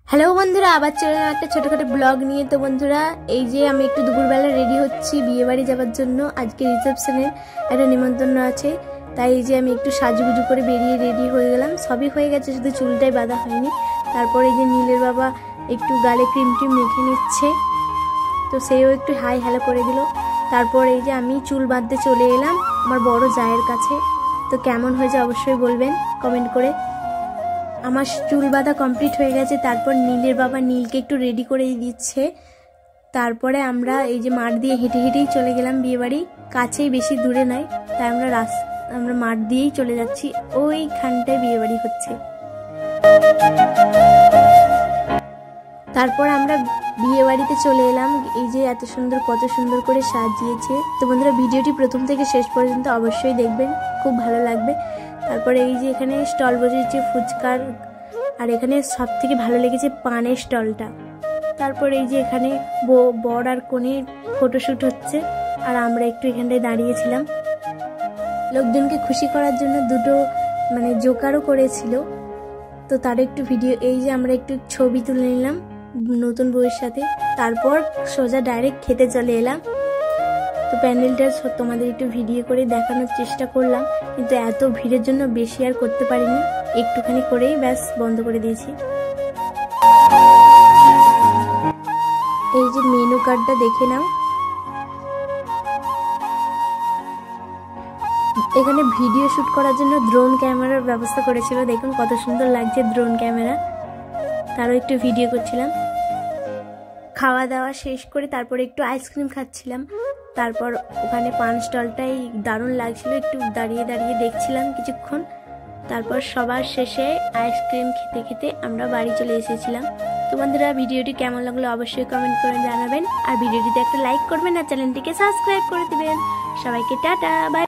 Hello বন্ধুরা, আবার চলে এলাম একটা ছোটখাটো ব্লগ নিয়ে। তো বন্ধুরা, এই যে আমি একটু দুপুরবেলা রেডি হচ্ছি বিয়ে বাড়ি যাওয়ার জন্য। আজকে রিসেপশনের একটা নিমন্ত্রণ আছে, তাই এই যে আমি একটু সাজুগুজু করে বেরিয়ে রেডি হয়ে গেলাম। সবই হয়ে গেছে, শুধু চুলটাই বাঁধা হয়নি। তারপরে এই যে নীলের বাবা একটু গালে ক্রিম টিম মেখে নিচ্ছে, তো সেও একটু হাই হ্যালো করে দিল। তারপর এই যে আমি চুল বাঁধতে চলে এলাম আমার বড় জায়ের কাছে। তো কেমন হয়েছে অবশ্যই বলবেন কমেন্ট করে। আমার চুল বাঁধা কমপ্লিট হয়ে গেছে। তারপর নীলের বাবা নীলকে একটু রেডি করে দিচ্ছে। তারপরে আমরা এই যে মাঠ দিয়ে হেঁটে হেঁটেই চলে গেলাম বিয়ে বাড়ি। কাছেই, বেশি দূরে নয়, তাই আমরা মাঠ দিয়েই চলে যাচ্ছি। ওইখানটায় বিয়ে বাড়ি হচ্ছে। তারপর আমরা বিয়ে বাড়িতে চলে এলাম। এই যে এত সুন্দর, কত সুন্দর করে সাজিয়েছে। তো বন্ধুরা, ভিডিওটি প্রথম থেকে শেষ পর্যন্ত অবশ্যই দেখবেন, খুব ভালো লাগবে। তারপরে এই যে এখানে স্টল বসেছে ফুচকার, আর এখানে সব থেকে ভালো লেগেছে পানের স্টলটা। তারপরে এই যে এখানে বর আর কনের ফটোশ্যুট হচ্ছে, আর আমরা একটু এখানটায় দাঁড়িয়েছিলাম। লোকজনকে খুশি করার জন্য দুটো জোকারও করেছিল, তো তার একটু ভিডিও, এই যে আমরা একটু ছবি তুলে নিলাম নতুন বউয়ের সাথে। তারপর সোজা ডাইরেক্ট খেতে চলে এলাম। তো প্যান্ডেলটা তোমাদের একটু ভিডিও করে দেখানোর চেষ্টা করলাম, কিন্তু এত ভিড়ের জন্য বেশি আর করতে পারিনি, একটুখানি করেই ব্যাস বন্ধ করে দিয়েছি। এই যে মেনু কার্ডটা দেখে নাও। এখানে ভিডিও শুট করার জন্য ড্রোন ক্যামেরার ব্যবস্থা করেছিল, দেখুন কত সুন্দর লাগছে ড্রোন ক্যামেরা। তারও একটু ভিডিও করছিলাম। খাওয়া দাওয়া শেষ করে তারপরে একটু আইসক্রিম খাচ্ছিলাম। তারপর ওখানে পান স্টলটাই দারুণ লাগছিল, একটু দাঁড়িয়ে দাঁড়িয়ে দেখছিলাম কিছুক্ষণ। তারপর সবার শেষে আইসক্রিম খেতে খেতে আমরা বাড়ি চলে এসেছিলাম। তো বন্ধুরা, ভিডিওটি কেমন লাগলো অবশ্যই কমেন্ট করে জানাবেন, আর ভিডিওটিতে একটা লাইক করবেন আর চ্যানেলটিকে সাবস্ক্রাইব করে দিবেন। সবাইকে টাটা, বাই।